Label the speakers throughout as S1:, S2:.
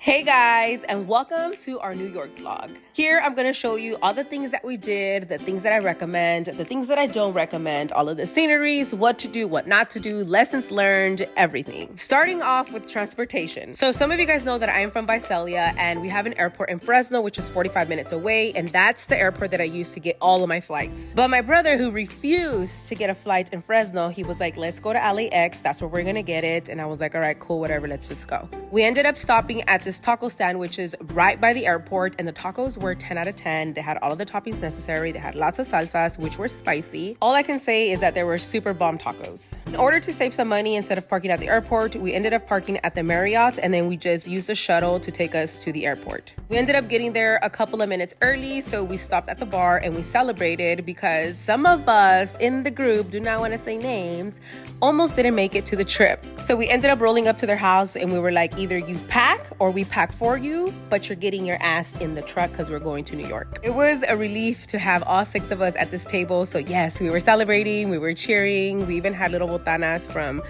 S1: Hey guys, and welcome to our New York vlog. Here I'm gonna show you all the things that we did, the things that I recommend, the things that I don't recommend, all of the sceneries, what to do, what not to do, lessons learned, everything. Starting off with transportation. So some of you guys know that I am from Visalia and we have an airport in Fresno, which is 45 minutes away, and that's the airport that I use to get all of my flights. But my brother, who refused to get a flight in Fresno, he was like, let's go to LAX, that's where we're gonna get it. And I was like, all right, cool, whatever, let's just go. We ended up stopping at this taco stand, which is right by the airport, and the tacos were 10 out of 10. They had all of the toppings necessary. They had lots of salsas, which were spicy. All I can say is that they were super bomb tacos. In order to save some money, instead of parking at the airport, we ended up parking at the Marriott, and then we just used a shuttle to take us to the airport. We ended up getting there a couple of minutes early, so we stopped at the bar and we celebrated because some of us in the group, do not want to say names, almost didn't make it to the trip. So we ended up rolling up to their house and we were like, either you pack or we pack for you, but you're getting your ass in the truck because we're going to New York. It was a relief to have all 6 of us at this table. So yes, we were celebrating, we were cheering. We even had little botanas from,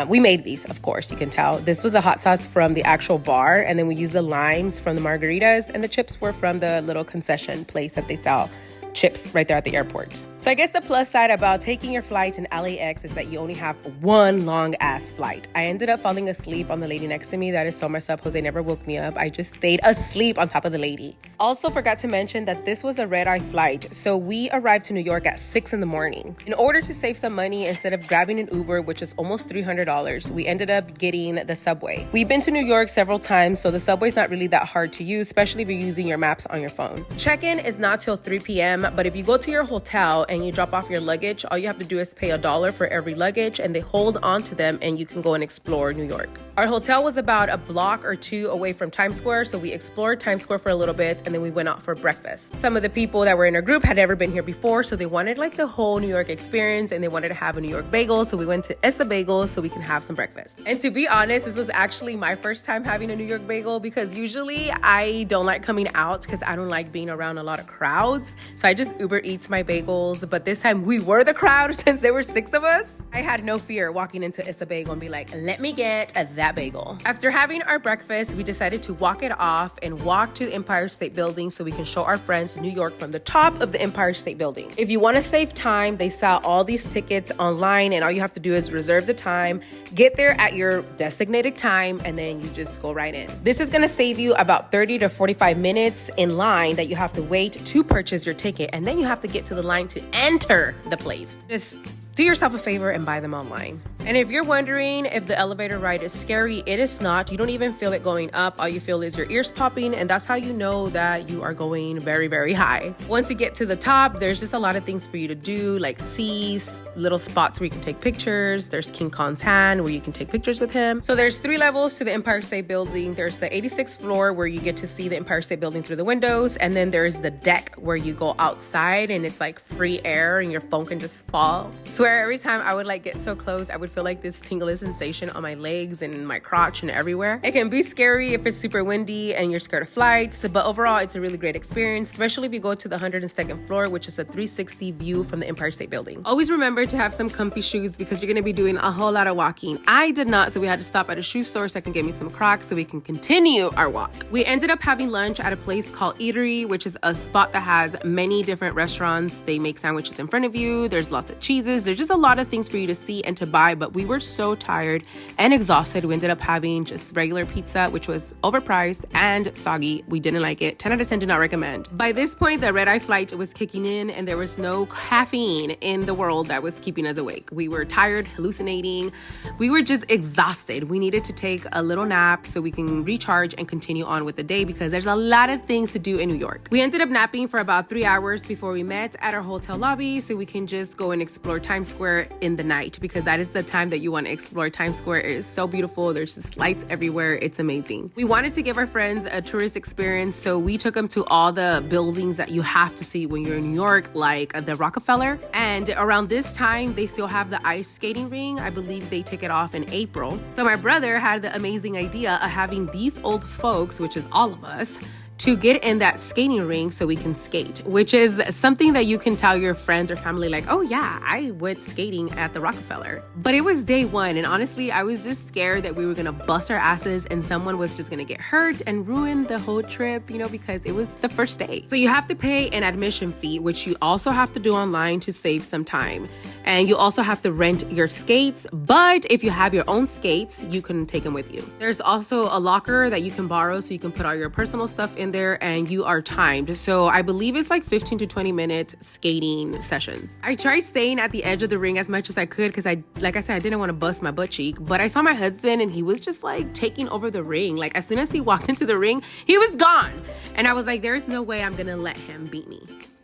S1: we made these, of course, you can tell. This was the hot sauce from the actual bar, and then we used the limes from the margaritas, and the chips were from the little concession place that they sell chips right there at the airport. So I guess the plus side about taking your flight in LAX is that you only have one long ass flight. I ended up falling asleep on the lady next to me. That is so messed up. Jose never woke me up. I just stayed asleep on top of the lady. Also forgot to mention that this was a red-eye flight. So we arrived to New York at 6 in the morning. In order to save some money, instead of grabbing an Uber, which is almost $300, we ended up getting the subway. We've been to New York several times, so the subway's not really that hard to use, especially if you're using your maps on your phone. Check-in is not till 3 p.m., but if you go to your hotel and you drop off your luggage, all you have to do is pay $1 for every luggage, and they hold on to them and you can go and explore New York. Our hotel was about a block or 2 away from Times Square, so we explored Times Square for a little bit and then we went out for breakfast. Some of the people that were in our group had never been here before, so they wanted like the whole New York experience and they wanted to have a New York bagel, so we went to Essa Bagel so we can have some breakfast. And to be honest, this was actually my first time having a New York bagel because usually I don't like coming out because I don't like being around a lot of crowds, so I just Uber Eats my bagels. But this time we were the crowd since there were 6 of us. I had no fear walking into Issa Bagel and be like, let me get that bagel. After having our breakfast, we decided to walk it off and walk to the Empire State Building so we can show our friends New York from the top of the Empire State Building. If you want to save time, they sell all these tickets online and all you have to do is reserve the time, get there at your designated time, and then you just go right in. This is going to save you about 30 to 45 minutes in line that you have to wait to purchase your ticket, and then you have to get to the line to enter the place. Just do yourself a favor and buy them online. And if you're wondering if the elevator ride is scary, it is not. You don't even feel it going up. All you feel is your ears popping, and that's how you know that you are going very, very high. Once you get to the top, there's just a lot of things for you to do, like see little spots where you can take pictures. There's King Kong's hand where you can take pictures with him. So there's 3 levels to the Empire State Building. There's the 86th floor where you get to see the Empire State Building through the windows. And then there's the deck where you go outside and it's like free air and your phone can just fall. Swear every time I would like get so close, I would feel like this tingling sensation on my legs and my crotch and everywhere. It can be scary if it's super windy and you're scared of flights, but overall it's a really great experience, especially if you go to the 102nd floor, which is a 360 view from the Empire State Building. Always remember to have some comfy shoes because you're going to be doing a whole lot of walking. I did not, so we had to stop at a shoe store so I can get me some Crocs so we can continue our walk. We ended up having lunch at a place called Eatery, which is a spot that has many different restaurants. They make sandwiches in front of you. There's lots of cheeses. There's just a lot of things for you to see and to buy, but we were so tired and exhausted. We ended up having just regular pizza, which was overpriced and soggy. We didn't like it. 10 out of 10 do not recommend. By this point, the red-eye flight was kicking in and there was no caffeine in the world that was keeping us awake. We were tired, hallucinating. We were just exhausted. We needed to take a little nap so we can recharge and continue on with the day because there's a lot of things to do in New York. We ended up napping for about 3 hours before we met at our hotel lobby so we can just go and explore Times Square in the night because that is the time that you want to explore Times Square. It is so beautiful. There's just lights everywhere. It's amazing. We wanted to give our friends a tourist experience, so we took them to all the buildings that you have to see when you're in New York, like the Rockefeller. And around this time, they still have the ice skating ring. I believe they take it off in April. So my brother had the amazing idea of having these old folks, which is all of us, to get in that skating ring so we can skate, which is something that you can tell your friends or family like, oh yeah, I went skating at the Rockefeller. But it was day one, and honestly, I was just scared that we were gonna bust our asses and someone was just gonna get hurt and ruin the whole trip, you know, because it was the first day. So you have to pay an admission fee, which you also have to do online to save some time. And you also have to rent your skates, but if you have your own skates, you can take them with you. There's also a locker that you can borrow so you can put all your personal stuff in there, and you are timed. So I believe it's like 15 to 20 minute skating sessions. I tried staying at the edge of the ring as much as I could because like I said, I didn't want to bust my butt cheek, but I saw my husband and he was just like taking over the ring. Like as soon as he walked into the ring, he was gone. And I was like, there's no way I'm gonna let him beat me.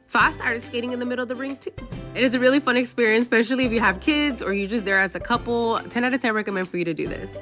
S1: So I started skating in the middle of the ring too. It is a really fun experience, especially if you have kids or you're just there as a couple. 10 out of 10 recommend for you to do this.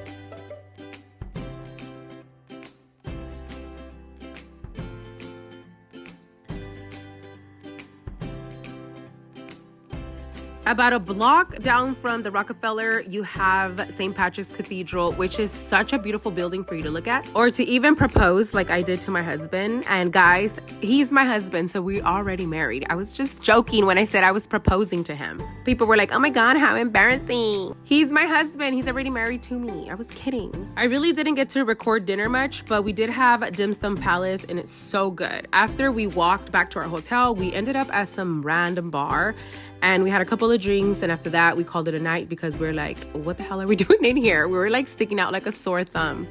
S1: About a block down from the Rockefeller, you have St. Patrick's Cathedral, which is such a beautiful building for you to look at or to even propose like I did to my husband. And guys, he's my husband, so we're already married. I was just joking when I said I was proposing to him. People were like, oh my God, how embarrassing. He's my husband. He's already married to me. I was kidding. I really didn't get to record dinner much, but we did have Dim Sum Palace and it's so good. After we walked back to our hotel, we ended up at some random bar. And we had a couple of drinks, and after that, we called it a night because we're like, what the hell are we doing in here? We were like sticking out like a sore thumb.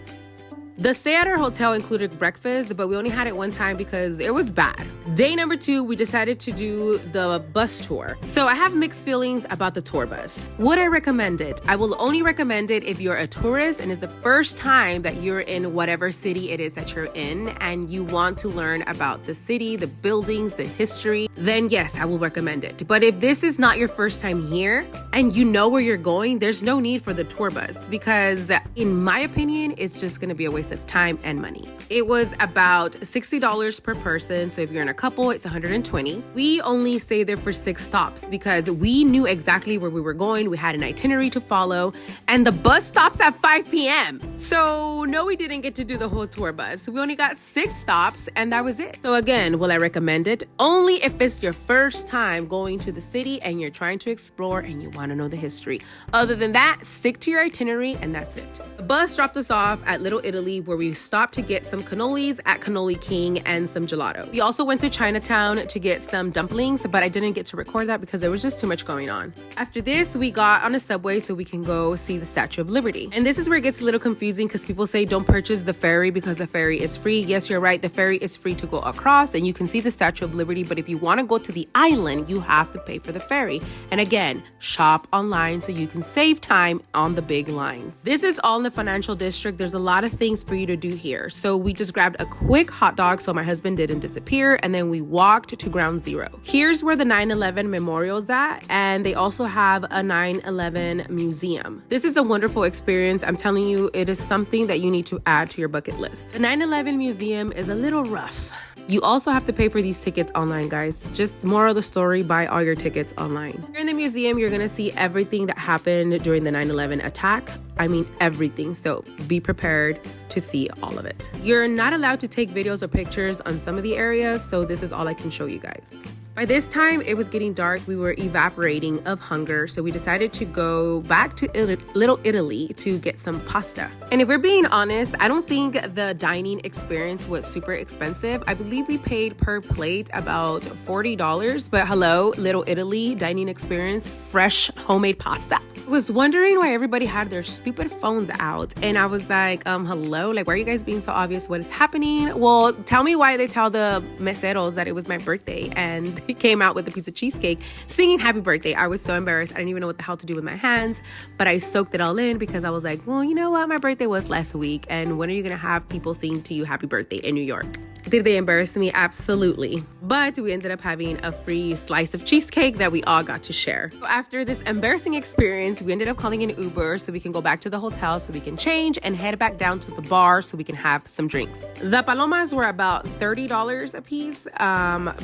S1: The stay at our hotel included breakfast, but we only had it one time because it was bad. Day number 2, we decided to do the bus tour. So I have mixed feelings about the tour bus. Would I recommend it? I will only recommend it if you're a tourist and it's the first time that you're in whatever city it is that you're in and you want to learn about the city, the buildings, the history, then yes, I will recommend it. But if this is not your first time here and you know where you're going, there's no need for the tour bus because in my opinion, it's just gonna be a waste of time and money. It was about $60 per person. So if you're in a couple, it's $120. We only stayed there for 6 stops because we knew exactly where we were going. We had an itinerary to follow and the bus stops at 5 p.m. So no, we didn't get to do the whole tour bus. We only got 6 stops and that was it. So again, will I recommend it? Only if it's your first time going to the city and you're trying to explore and you want to know the history. Other than that, stick to your itinerary and that's it. The bus dropped us off at Little Italy where we stopped to get some cannolis at Cannoli King and some gelato. We also went to Chinatown to get some dumplings, but I didn't get to record that because there was just too much going on. After this, we got on a subway so we can go see the Statue of Liberty. And this is where it gets a little confusing because people say don't purchase the ferry because the ferry is free. Yes, you're right. The ferry is free to go across and you can see the Statue of Liberty, but if you want to go to the island, you have to pay for the ferry. And again, shop online so you can save time on the big lines. This is all in the financial district. There's a lot of things for you to do here. So we just grabbed a quick hot dog so my husband didn't disappear, and then we walked to Ground Zero. Here's where the 9/11 memorial's at, and they also have a 9/11 museum. This is a wonderful experience. I'm telling you, it is something that you need to add to your bucket list. The 9/11 museum is a little rough. You also have to pay for these tickets online, guys. Just moral of the story, buy all your tickets online. Here in the museum, you're gonna see everything that happened during the 9/11 attack. I mean, everything. So be prepared to see all of it. You're not allowed to take videos or pictures on some of the areas, so this is all I can show you guys. By this time, it was getting dark. We were evaporating of hunger, so we decided to go back to Little Italy to get some pasta. And if we're being honest, I don't think the dining experience was super expensive. I believe we paid per plate about $40, but hello, Little Italy dining experience, fresh homemade pasta. I was wondering why everybody had their stupid phones out, and I was like, hello, like, why are you guys being so obvious? What is happening? Well, tell me why they tell the meseros that it was my birthday, and he came out with a piece of cheesecake singing happy birthday. I was so embarrassed. I didn't even know what the hell to do with my hands, but I soaked it all in because I was like, well, you know what? My birthday was last week, and when are you gonna have people sing to you happy birthday in New York? Did they embarrass me? Absolutely. But we ended up having a free slice of cheesecake that we all got to share. So after this embarrassing experience, we ended up calling an Uber so we can go back to the hotel so we can change and head back down to the bar so we can have some drinks. The palomas were about $30 a piece.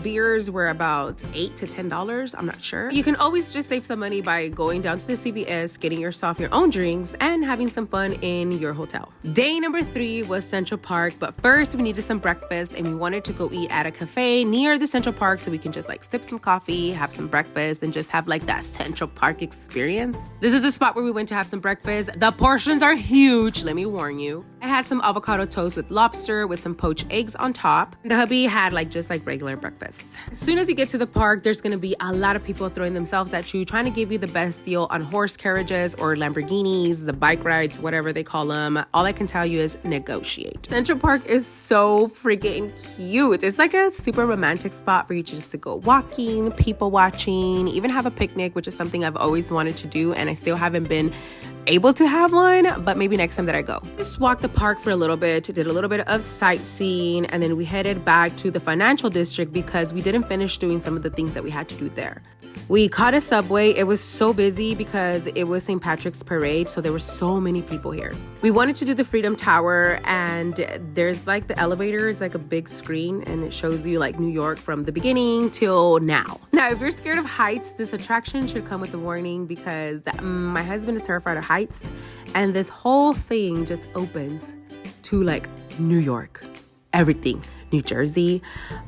S1: Beers were about $8 to $10. I'm not sure. You can always just save some money by going down to the CVS, getting yourself your own drinks, and having some fun in your hotel. Day number 3 was Central Park, but first we needed some breakfast. and we wanted to go eat at a cafe near the Central Park so we can just like sip some coffee, have some breakfast, and just have like that Central Park experience. This is the spot where we went to have some breakfast. The portions are huge, let me warn you. I had some avocado toast with lobster with some poached eggs on top. The hubby had like just like regular breakfast. As soon as you get to the park, there's gonna be a lot of people throwing themselves at you, trying to give you the best deal on horse carriages or Lamborghinis, the bike rides, whatever they call them. All I can tell you is negotiate. Central Park is so freaking cute. It's like a super romantic spot for you just to go walking, people watching, even have a picnic, which is something I've always wanted to do and I still haven't been able to have one, but maybe next time that I go. Just walked the park for a little bit, did a little bit of sightseeing, and then we headed back to the financial district because we didn't finish doing some of the things that we had to do there. We caught a subway. It was so busy because it was St. Patrick's Parade, so there were so many people here. We wanted to do the Freedom Tower, and there's like the elevator is like a big screen, and it shows you like New York from the beginning till now. Now, if you're scared of heights, this attraction should come with a warning because my husband is terrified of heights, and this whole thing just opens to like New York, everything. New Jersey,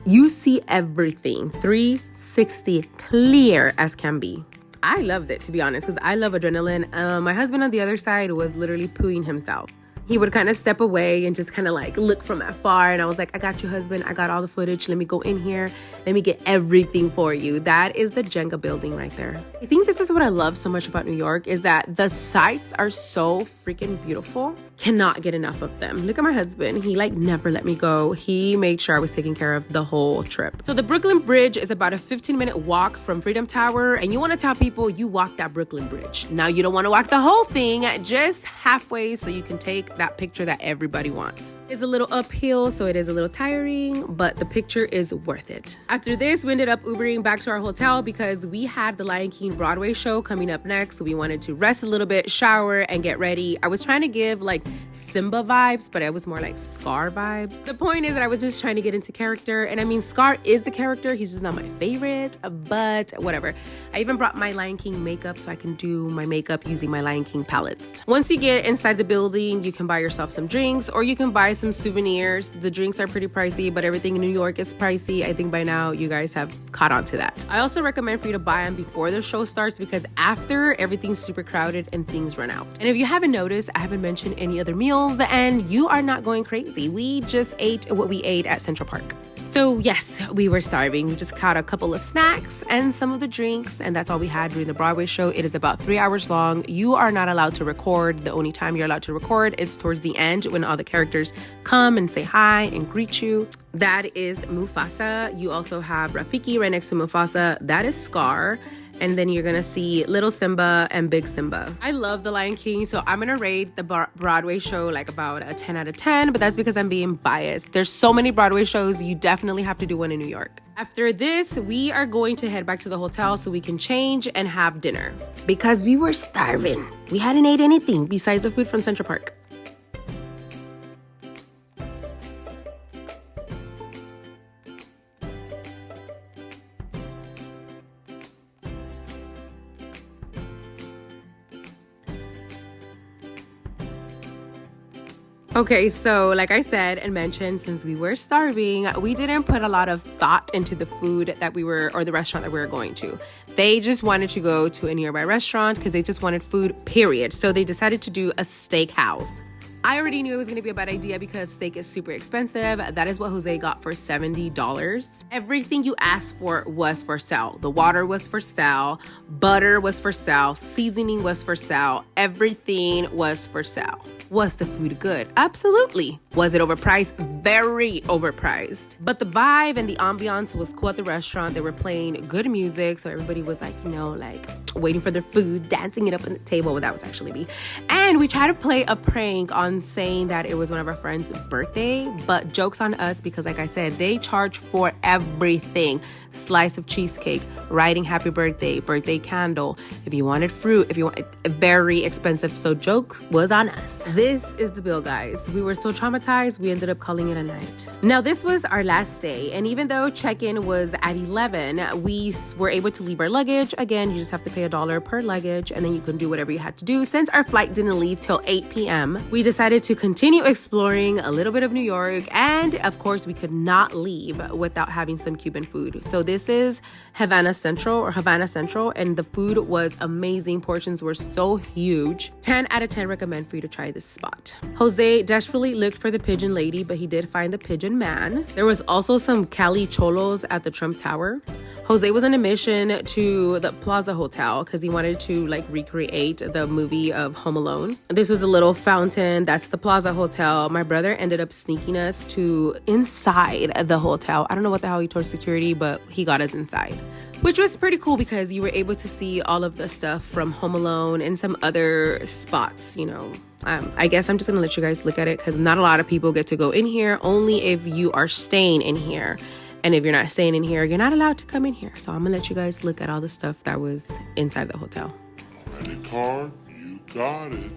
S1: you see everything 360 clear as can be. I loved it, to be honest, because I love adrenaline. My husband on the other side was literally pooing himself. He would kind of step away and just kind of like look from afar. And I was like, I got you, husband. I got all the footage. Let me go in here. Let me get everything for you. That is the Jenga building right there. I think this is what I love so much about New York is that the sights are so freaking beautiful. Cannot get enough of them. Look at my husband. He like never let me go. He made sure I was taking care of the whole trip. So the Brooklyn Bridge is about a 15-minute walk from Freedom Tower. And you want to tell people you walk that Brooklyn Bridge. Now you don't want to walk the whole thing, just halfway so you can take that picture that everybody wants. It's a little uphill, so it is a little tiring, but the picture is worth it. After this, we ended up Ubering back to our hotel because we had the Lion King Broadway show coming up next. So we wanted to rest a little bit, shower, and get ready. I was trying to give like Simba vibes, but it was more like Scar vibes. The point is that I was just trying to get into character. And I mean, Scar is the character. He's just not my favorite, but whatever. I even brought my Lion King makeup so I can do my makeup using my Lion King palettes. Once you get inside the building, you can buy yourself some drinks or you can buy some souvenirs. The drinks are pretty pricey, but everything in New York is pricey. I think by now you guys have caught on to that. I also recommend for you to buy them before the show starts because after, everything's super crowded and things run out. And if you haven't noticed, I haven't mentioned any other meals and you are not going crazy. We just ate what we ate at Central Park. So yes, we were starving. We just caught a couple of snacks and some of the drinks, and that's all we had during the Broadway show. It is about 3 hours long. You are not allowed to record. The only time you're allowed to record is towards the end when all the characters come and say hi and greet you. That is Mufasa. You also have Rafiki right next to Mufasa. That is Scar. And then you're gonna see Little Simba and Big Simba. I love The Lion King, so I'm gonna rate the Broadway show like about a 10 out of 10, but that's because I'm being biased. There's so many Broadway shows, you definitely have to do one in New York. After this, we are going to head back to the hotel so we can change and have dinner. Because we were starving. We hadn't ate anything besides the food from Central Park. Okay, so like I said and mentioned, since we were starving, we didn't put a lot of thought into the food that we were, or the restaurant that we were going to. They just wanted to go to a nearby restaurant because they just wanted food, period. So they decided to do a steakhouse. I already knew it was going to be a bad idea because steak is super expensive. That is what Jose got for $70. Everything you asked for was for sale. The water was for sale. Butter was for sale. Seasoning was for sale. Everything was for sale. Was the food good? Absolutely. Was it overpriced? Very overpriced. But the vibe and the ambiance was cool at the restaurant. They were playing good music. So everybody was like, you know, like waiting for their food, dancing it up on the table. Well, that was actually me. And we tried to play a prank on saying that it was one of our friends' birthday, but joke's on us because like I said, they charge for everything. Slice of cheesecake, writing happy birthday, birthday candle. If you wanted fruit, if you want, very expensive. So joke was on us. This is the bill, guys. We were so traumatized, we ended up calling it a night. Now, this was our last day, and even though check-in was at 11, we were able to leave our luggage. Again, you just have to pay $1 per luggage, and then you can do whatever you had to do. Since our flight didn't leave till 8 p.m., we decided to continue exploring a little bit of New York, and of course, we could not leave without having some Cuban food. So this is Havana Central, and the food was amazing. Portions were so huge. 10 out of 10 recommend for you to try this spot. Jose desperately looked for the pigeon lady, but he did find the pigeon man. There was also some Cali Cholos at the Trump Tower. Jose was on a mission to the Plaza Hotel because he wanted to like recreate the movie of Home Alone. This was a little fountain. That's the Plaza Hotel. My brother ended up sneaking us to inside the hotel. I don't know what the hell he told security, but he got us inside, which was pretty cool because you were able to see all of the stuff from Home Alone and some other spots, you know. I guess I'm just gonna let you guys look at it because not a lot of people get to go in here, only if you are staying in here. And if you're not staying in here, you're not allowed to come in here. So I'm gonna let you guys look at all the stuff that was inside the hotel.
S2: Credit card, you got it.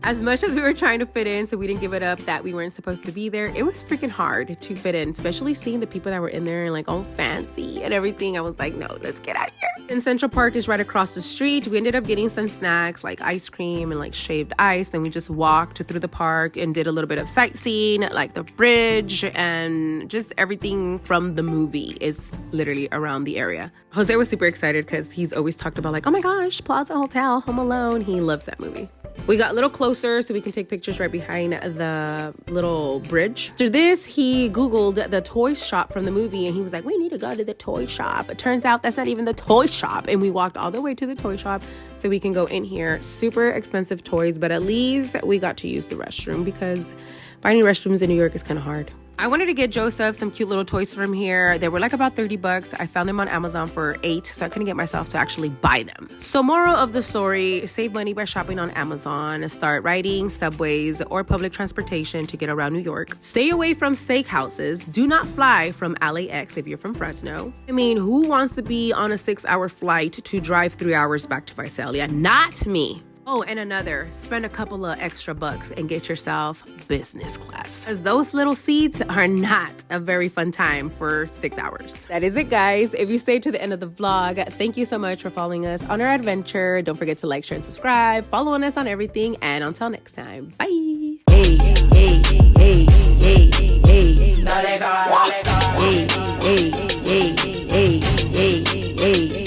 S1: As much as we were trying to fit in, so we didn't give it up that we weren't supposed to be there, it was freaking hard to fit in, especially seeing the people that were in there and like all fancy and everything. I was like, no, let's get out of here. And Central Park is right across the street. We ended up getting some snacks like ice cream and like shaved ice, and we just walked through the park and did a little bit of sightseeing, like the bridge and just everything from the movie is literally around the area. Jose was super excited because he's always talked about like, oh my gosh, Plaza Hotel, Home Alone. He loves that movie. We got a little closer so we can take pictures right behind the little bridge. After this, he Googled the toy shop from the movie and he was like, we need to go to the toy shop. It turns out that's not even the toy shop. And we walked all the way to the toy shop so we can go in here. Super expensive toys, but at least we got to use the restroom because finding restrooms in New York is kind of hard. I wanted to get Joseph some cute little toys from here. They were like about $30. I found them on Amazon for $8, so I couldn't get myself to actually buy them. So moral of the story, save money by shopping on Amazon. Start riding subways or public transportation to get around New York. Stay away from steakhouses. Do not fly from LAX if you're from Fresno. I mean, who wants to be on a 6-hour flight to drive 3 hours back to Visalia? Not me. Oh, and another, spend a couple of extra bucks and get yourself business class. Because those little seats are not a very fun time for 6 hours. That is it, guys. If you stayed to the end of the vlog, thank you so much for following us on our adventure. Don't forget to like, share, and subscribe. Follow us on everything. And until next time, bye. Hey, hey, hey, hey, hey. Dale, dale, dale. Hey, hey, hey, hey, hey, hey.